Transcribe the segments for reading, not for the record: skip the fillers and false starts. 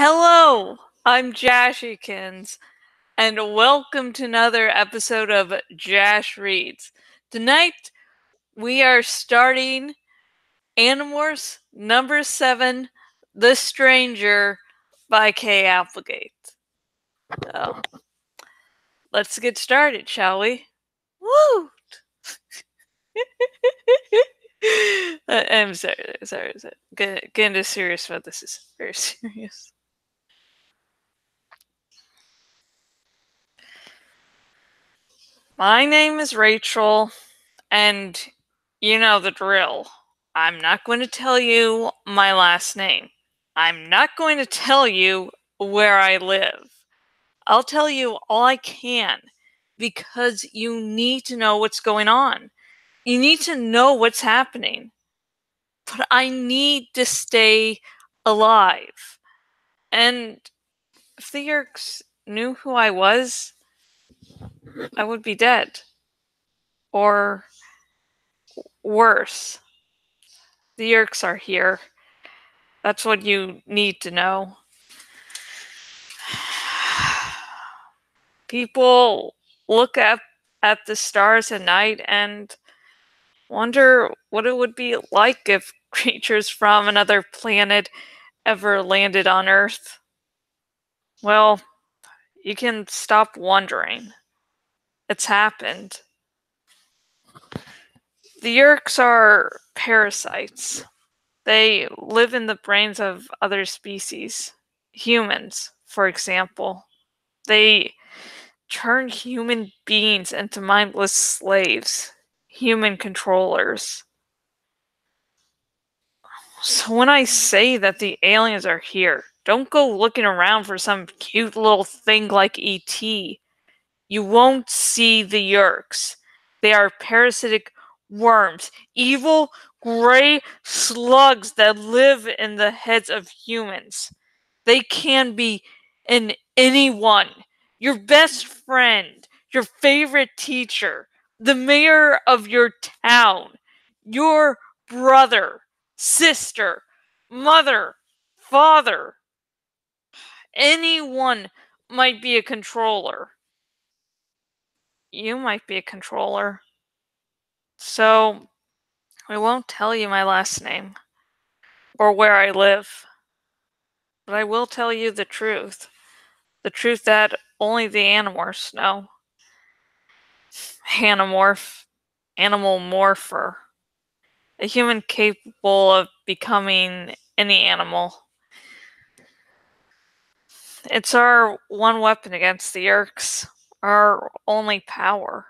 Hello, I'm Jashikins, and welcome to another episode of Jash Reads. Tonight, we are starting Animorphs number 7, The Stranger by Kay Applegate. So, let's get started, shall we? Woo! I'm sorry. Getting serious about this is very serious. My name is Rachel, and you know the drill. I'm not going to tell you my last name. I'm not going to tell you where I live. I'll tell you all I can because you need to know what's going on. You need to know what's happening. But I need to stay alive. And if the Yerks knew who I was, I would be dead. Or worse. The Yerks are here. That's what you need to know. People look up at the stars at night and wonder what it would be like if creatures from another planet ever landed on Earth. Well, you can stop wondering. It's happened. The Yerks are parasites. They live in the brains of other species. Humans, for example. They turn human beings into mindless slaves. Human controllers. So when I say that the aliens are here, don't go looking around for some cute little thing like E.T. You won't see the Yerks. They are parasitic worms, evil gray slugs that live in the heads of humans. They can be in anyone. Your best friend, your favorite teacher, the mayor of your town, your brother, sister, mother, father. Anyone might be a controller. You might be a controller. So, I won't tell you my last name or where I live. But I will tell you the truth. The truth that only the Animorphs know. Animorph. Animal morpher. A human capable of becoming any animal. It's our one weapon against the Yerks. Our only power.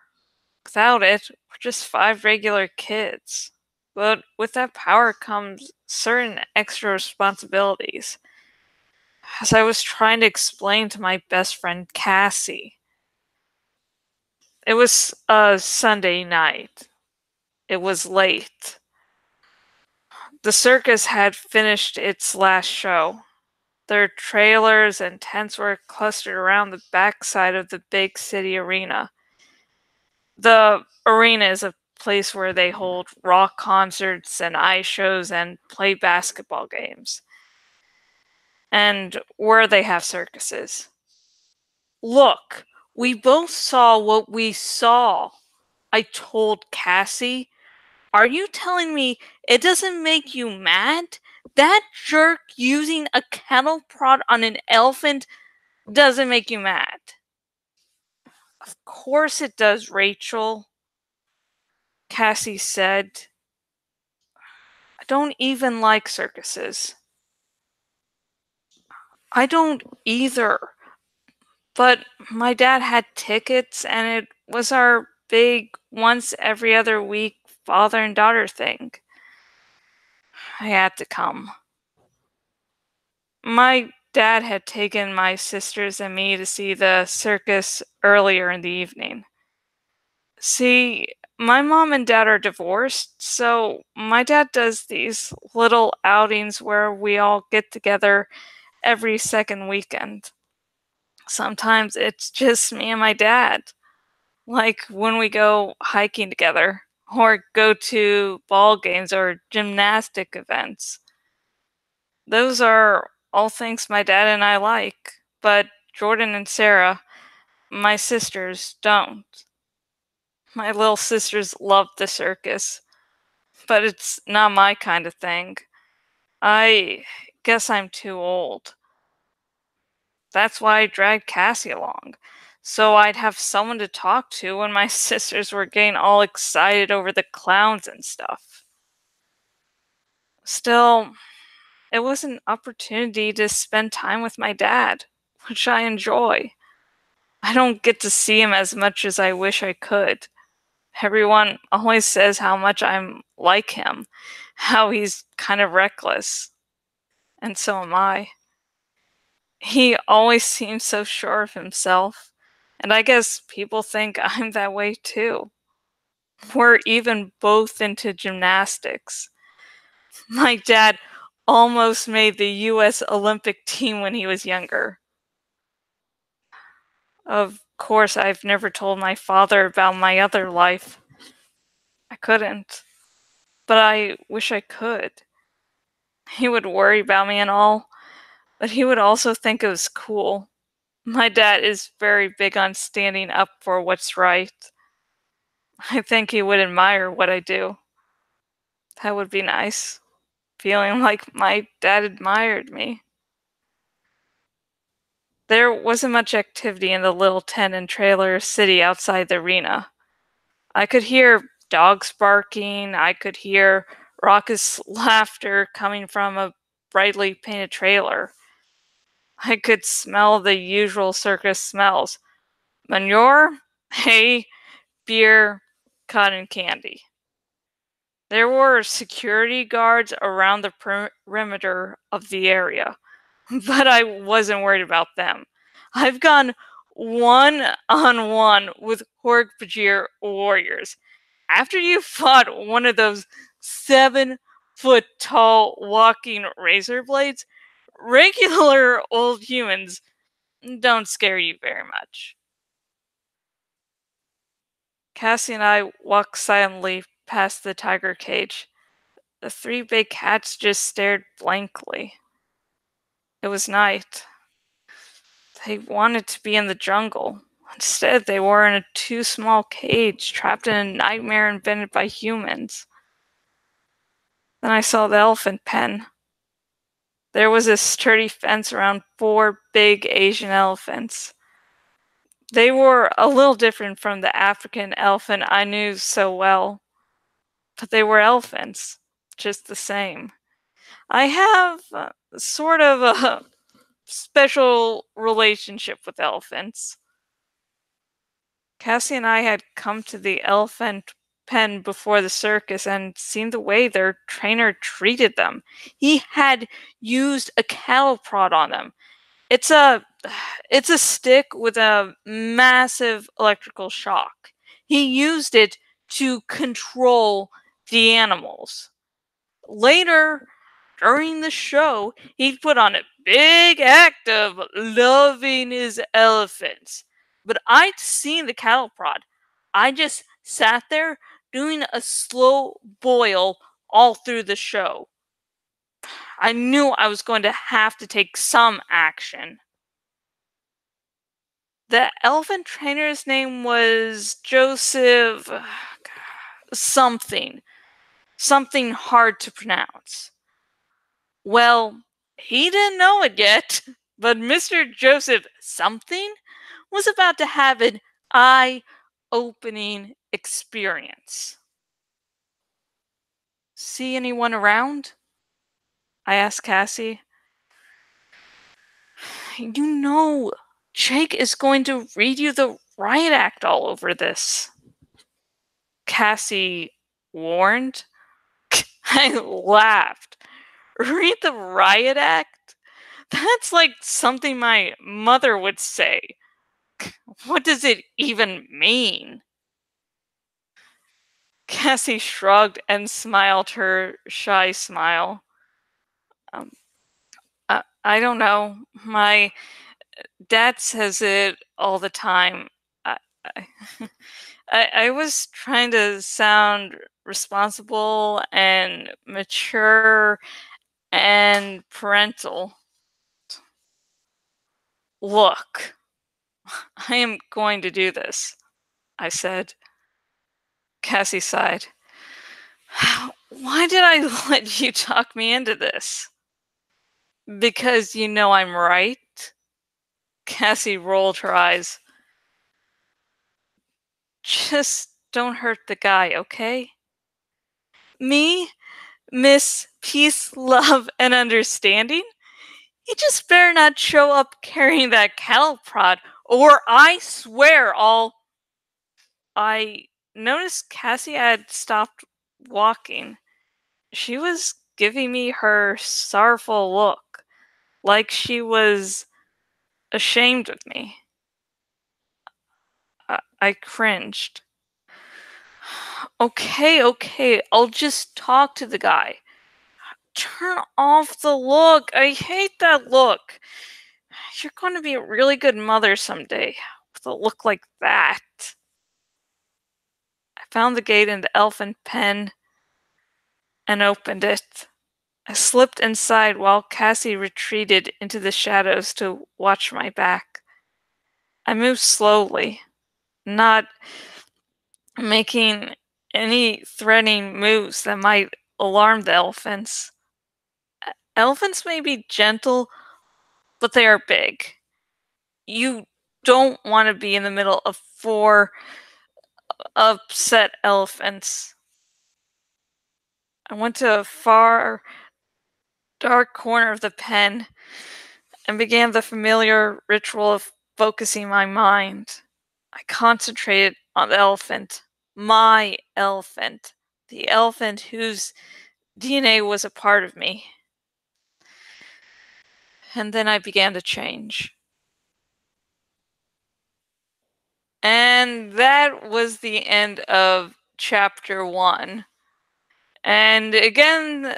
Without it, we're just 5 regular kids. But with that power comes certain extra responsibilities. As I was trying to explain to my best friend Cassie. It was a Sunday night. It was late. The circus had finished its last show. Their trailers and tents were clustered around the backside of the big city arena. The arena is a place where they hold rock concerts and ice shows and play basketball games. And where they have circuses. Look, we both saw what we saw, I told Cassie. Are you telling me it doesn't make you mad? That jerk using a cattle prod on an elephant doesn't make you mad. Of course it does, Rachel, Cassie said. I don't even like circuses. I don't either. But my dad had tickets, and it was our big once every other week father and daughter thing. I had to come. My dad had taken my sisters and me to see the circus earlier in the evening. See, my mom and dad are divorced, so my dad does these little outings where we all get together every second weekend. Sometimes it's just me and my dad, like when we go hiking together, or go to ball games or gymnastic events. Those are all things my dad and I like, but Jordan and Sarah, my sisters, don't. My little sisters love the circus, but it's not my kind of thing. I guess I'm too old. That's why I dragged Cassie along, so I'd have someone to talk to when my sisters were getting all excited over the clowns and stuff. Still, it was an opportunity to spend time with my dad, which I enjoy. I don't get to see him as much as I wish I could. Everyone always says how much I'm like him, how he's kind of reckless, and so am I. He always seems so sure of himself, and I guess people think I'm that way too. We're even both into gymnastics. My dad almost made the US Olympic team when he was younger. Of course, I've never told my father about my other life. I couldn't, but I wish I could. He would worry about me and all, but he would also think it was cool. My dad is very big on standing up for what's right. I think he would admire what I do. That would be nice, feeling like my dad admired me. There wasn't much activity in the little tent and trailer city outside the arena. I could hear dogs barking, I could hear raucous laughter coming from a brightly painted trailer. I could smell the usual circus smells: manure, hay, beer, cotton candy. There were security guards around the perimeter of the area, but I wasn't worried about them. I've gone one on one with Hork-Bajir warriors. After you fought one of those 7-foot tall walking razor blades, regular old humans don't scare you very much. Cassie and I walked silently past the tiger cage. The three big cats just stared blankly. It was night. They wanted to be in the jungle. Instead, they were in a too small cage, trapped in a nightmare invented by humans. Then I saw the elephant pen. There was a sturdy fence around 4 big Asian elephants. They were a little different from the African elephant I knew so well, but they were elephants, just the same. I have sort of a special relationship with elephants. Cassie and I had come to the elephant pen before the circus and seen the way their trainer treated them. He had used a cattle prod on them. It's a it's a stick with a massive electrical shock. He used it to control the animals. Later, during the show, he'd put on a big act of loving his elephants. But I'd seen the cattle prod. I just sat there doing a slow boil all through the show. I knew I was going to have to take some action. The elephant trainer's name was Joseph something. Something hard to pronounce. Well, he didn't know it yet, but Mr. Joseph something was about to have an eye-opening experience. See anyone around? I asked Cassie. You know, Jake is going to read you the Riot Act all over this, Cassie warned. I laughed. Read the Riot Act? That's like something my mother would say. What does it even mean? Cassie shrugged and smiled her shy smile. Um, I don't know. My dad says it all the time. I, I, I was trying to sound responsible and mature and parental. Look, I am going to do this, I said. Cassie sighed. Why did I let you talk me into this? Because you know I'm right? Cassie rolled her eyes. Just don't hurt the guy, okay? Me? Miss Peace, Love, and Understanding? You just better not show up carrying that cattle prod, or I swear I noticed Cassie had stopped walking. She was giving me her sorrowful look, like she was ashamed of me. I cringed. Okay, I'll just talk to the guy. Turn off the look. I hate that look. You're going to be a really good mother someday with a look like that. I found the gate in the elfin pen and opened it. I slipped inside while Cassie retreated into the shadows to watch my back. I moved slowly, not making any threatening moves that might alarm the elephants. Elephants may be gentle, but they are big. You don't want to be in the middle of 4 upset elephants. I went to a far, dark corner of the pen and began the familiar ritual of focusing my mind. I concentrated on the elephant, my elephant, the elephant whose DNA was a part of me. And then I began to change. And that was the end of chapter 1. And again,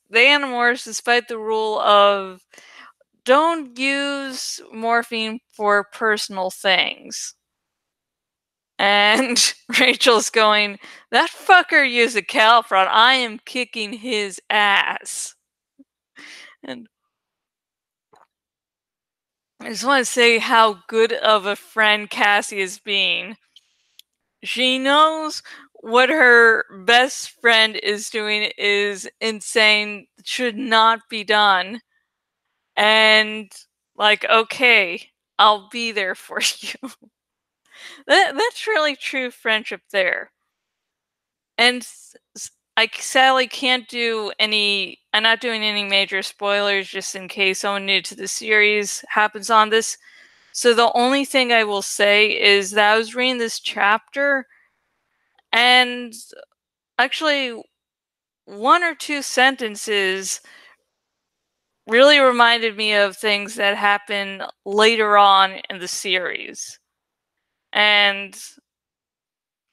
the Animorphs, despite the rule of don't use morphine for personal things. And Rachel's going, that fucker used a Califron. I am kicking his ass. And I just want to say how good of a friend Cassie is being. She knows what her best friend is doing is insane, should not be done. And like, okay, I'll be there for you. That's really true friendship there. And I sadly can't do any. I'm not doing any major spoilers, just in case someone new to the series happens on this. So the only thing I will say is that I was reading this chapter, and actually, 1 or 2 sentences really reminded me of things that happen later on in the series. And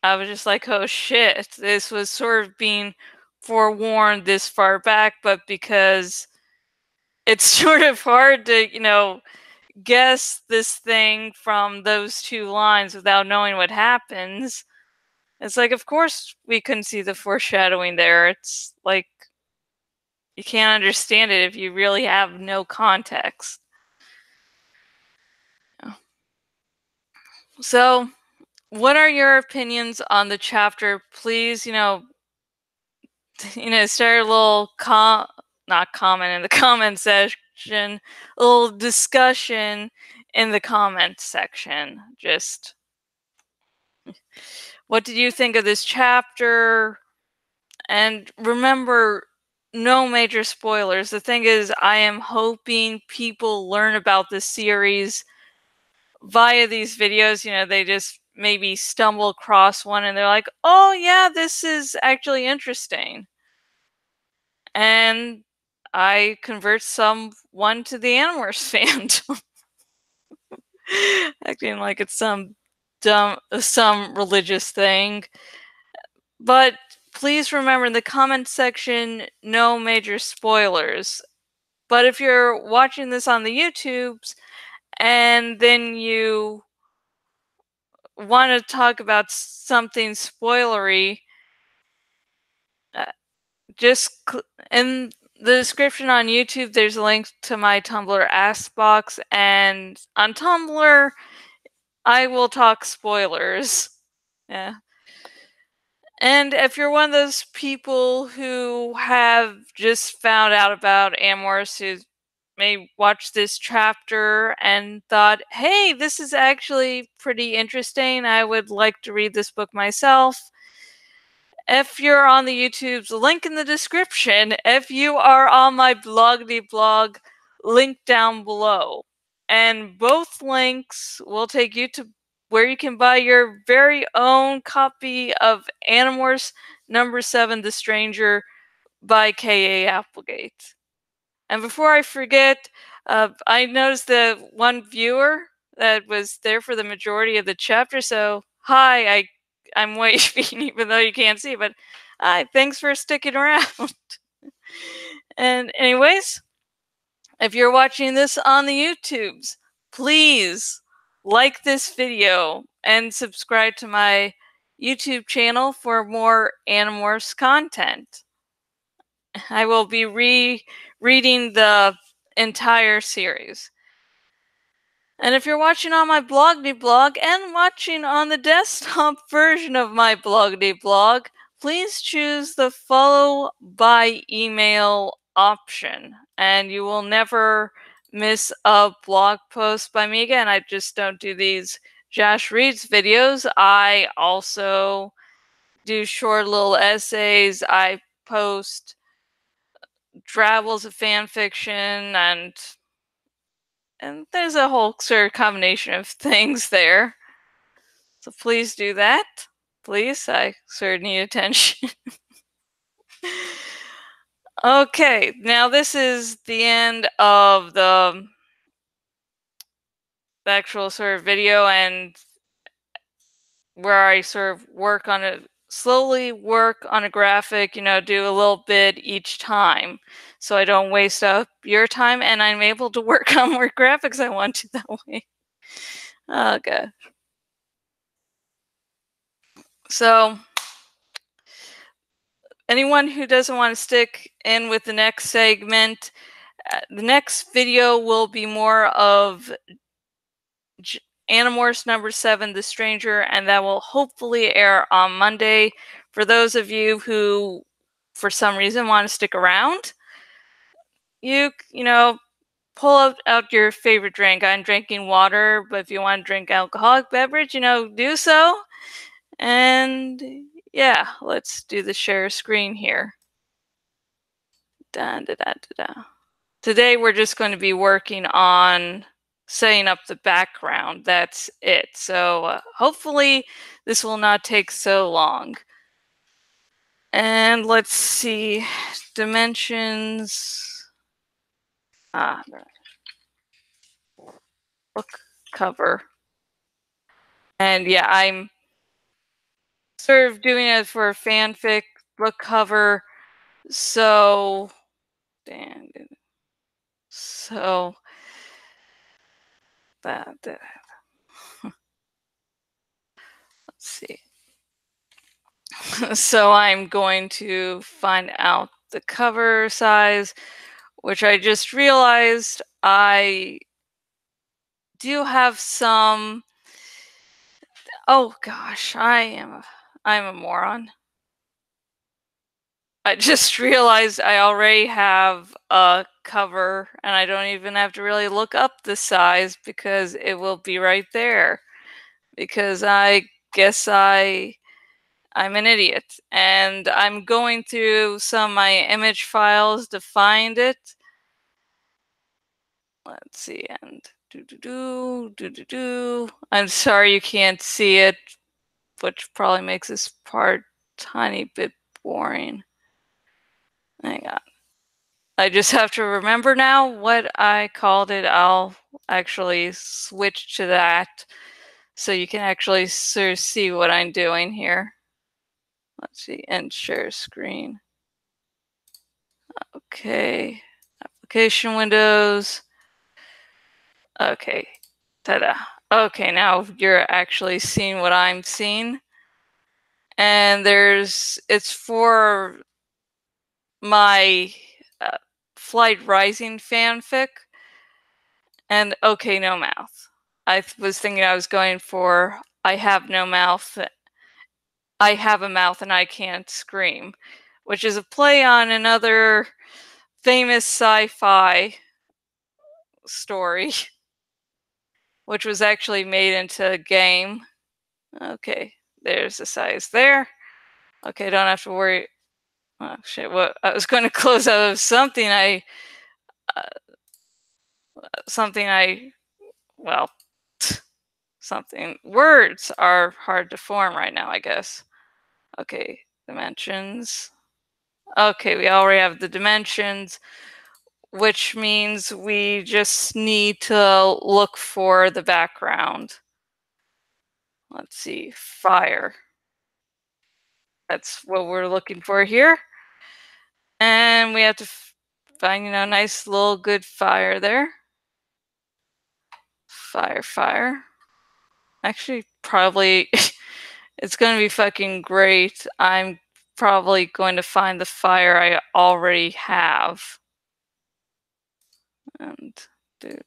I was just like, oh shit, this was sort of being forewarned this far back, but because it's sort of hard to, guess this thing from those 2 lines without knowing what happens, it's like, of course we couldn't see the foreshadowing there. It's like, you can't understand it if you really have no context. So, what are your opinions on the chapter? Please, start a little not comment in the comment section, a little discussion in the comment section. Just, what did you think of this chapter? And remember, no major spoilers. The thing is, I am hoping people learn about this series via these videos. They just maybe stumble across one and they're like, oh yeah, this is actually interesting. And I convert someone to the Animorphs fandom. Acting like it's some religious thing. But please remember, in the comment section, no major spoilers. But if you're watching this on the YouTubes and then you want to talk about something spoilery, just in the description on YouTube, there's a link to my Tumblr Ask Box, and on Tumblr, I will talk spoilers. Yeah. And if you're one of those people who have just found out about Animorphs, who may watch this chapter and thought, hey, this is actually pretty interesting, I would like to read this book myself. If you're on the YouTube's link in the description, if you are on my blog, link down below. And both links will take you to where you can buy your very own copy of Animorphs #7, The Stranger by K.A. Applegate. And before I forget, I noticed the one viewer that was there for the majority of the chapter, so hi, I'm waving even though you can't see, but hi, thanks for sticking around. And anyways, if you're watching this on the YouTubes, please like this video and subscribe to my YouTube channel for more Animorphs content. I will be reading the entire series. And if you're watching on my blog and watching on the desktop version of my blog, please choose the follow by email option, and you will never miss a blog post by me again. I just don't do these Jash Reads videos. I also do short little essays. I post travels of fan fiction, and there's a whole sort of combination of things there. So please do that. Please, I sort of need attention. Okay, now this is the end of the actual sort of video, and where I sort of work on it, slowly work on a graphic, do a little bit each time, so I don't waste up your time, and I'm able to work on more graphics I want to that way. Oh, God. So, anyone who doesn't want to stick in with the next segment, the next video will be more of Animorphs #7, The Stranger, and that will hopefully air on Monday. For those of you who, for some reason, want to stick around, you pull out your favorite drink. I'm drinking water, but if you want to drink alcoholic beverage, do so. And yeah, let's do the share screen here. Today we're just going to be working on setting up the background. That's it. So hopefully this will not take so long. And let's see, dimensions. Book cover. And yeah, I'm sort of doing it for a fanfic book cover. So, let's see. So I'm going to find out the cover size, which I just realized I do have some. Oh gosh, I'm a moron. I just realized I already have a cover, and I don't even have to really look up the size because it will be right there. Because I guess I'm an idiot, and I'm going through some of my image files to find it. Let's see, and I'm sorry you can't see it, which probably makes this part tiny bit boring. Hang on. I just have to remember now what I called it. I'll actually switch to that so you can actually sort of see what I'm doing here. Let's see, and share screen. Okay, application windows. Okay, ta-da. Okay, now you're actually seeing what I'm seeing. And it's for my Flight Rising fanfic, and Okay No Mouth. I was thinking I was going for I have no mouth, I have a mouth and I can't scream, which is a play on another famous sci-fi story, which was actually made into a game. Okay, there's the size there. Okay, don't have to worry. Oh shit! What I was going to close out of something. Uh, something I well, something. Words are hard to form right now, I guess. Okay, dimensions. Okay, we already have the dimensions, which means we just need to look for the background. Let's see, fire. That's what we're looking for here. And we have to find, nice little good fire there. Fire. Actually, probably it's going to be fucking great. I'm probably going to find the fire I already have. And do.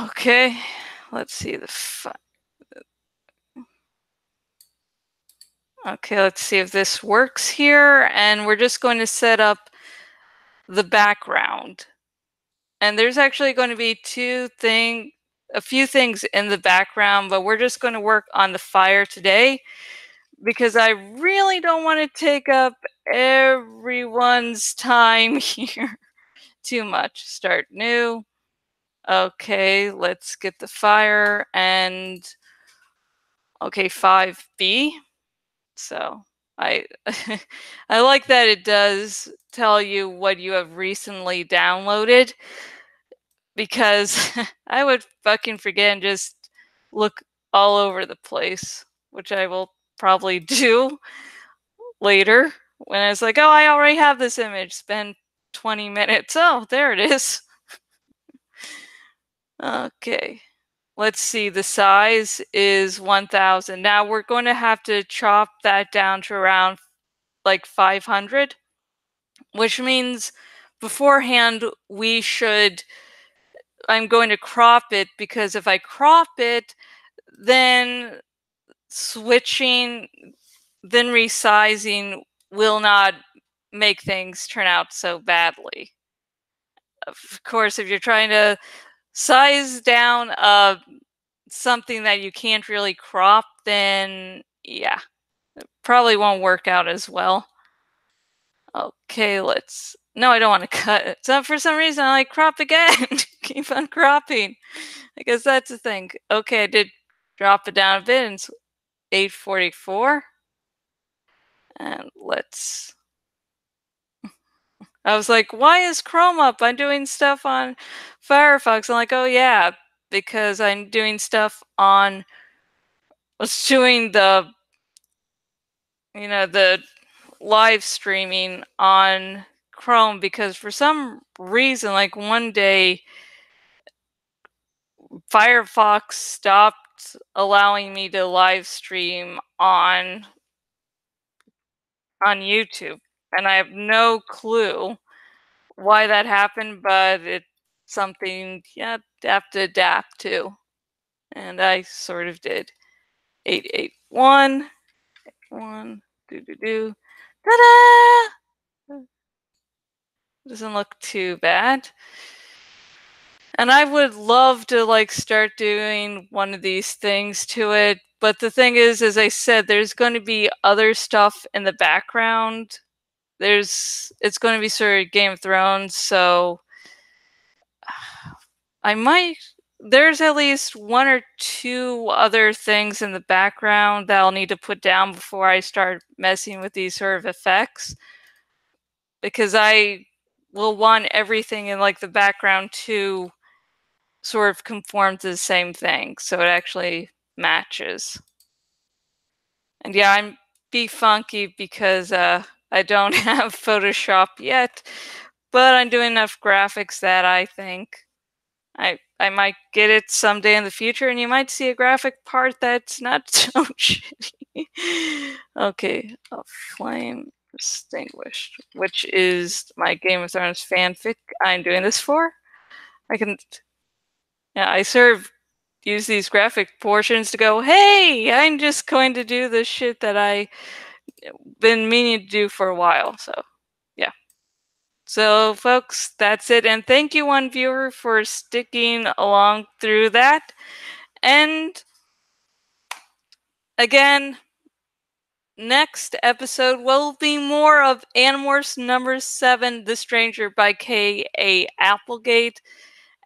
Okay, let's see the okay, let's see if this works here. And we're just going to set up the background. And there's actually going to be a few things in the background, but we're just going to work on the fire today because I really don't want to take up everyone's time here too much. Start new. Okay, let's get the fire and okay, 5B. So I I like that it does tell you what you have recently downloaded because I would fucking forget and just look all over the place, which I will probably do later when it's like, oh, I already have this image. Spend 20 minutes. Oh, there it is. Okay. Let's see, the size is 1000. Now we're going to have to chop that down to around like 500, which means beforehand I'm going to crop it because if I crop it, then then resizing will not make things turn out so badly. Of course, if you're trying to size down something that you can't really crop, then yeah, it probably won't work out as well. Okay, no, I don't want to cut it. So for some reason, I like crop again. Keep on cropping. I guess that's the thing. Okay, I did drop it down a bit. It's 844. And I was like, why is Chrome up? I'm doing stuff on Firefox. I'm like, oh yeah, because I'm doing stuff was doing the live streaming on Chrome because for some reason, like one day, Firefox stopped allowing me to live stream on YouTube, and I have no clue why that happened, but it's something you have to adapt to, and I sort of did. 881, 1, ta-da! Doesn't look too bad. And I would love to like start doing one of these things to it. But the thing is, as I said, there's going to be other stuff in the background. It's going to be sort of Game of Thrones, so there's at least one or two other things in the background that I'll need to put down before I start messing with these sort of effects. Because I will want everything in like the background to sort of conform to the same thing, so it actually matches. And yeah, I'm be funky because I don't have Photoshop yet, but I'm doing enough graphics that I think I might get it someday in the future, and you might see a graphic part that's not so shitty. Okay, a flame extinguished, which is my Game of Thrones fanfic I'm doing this for. I can, yeah, I use these graphic portions to go, hey, I'm just going to do the shit that I been meaning to do for a while. So, yeah. So, folks, that's it. And thank you, one viewer, for sticking along through that. And again, next episode will be more of Animorphs number 7, The Stranger by K.A. Applegate.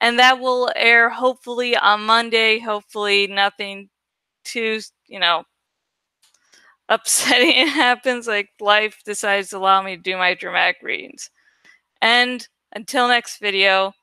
And that will air hopefully on Monday. Hopefully nothing too, upsetting happens, like life decides to allow me to do my dramatic readings. And until next video,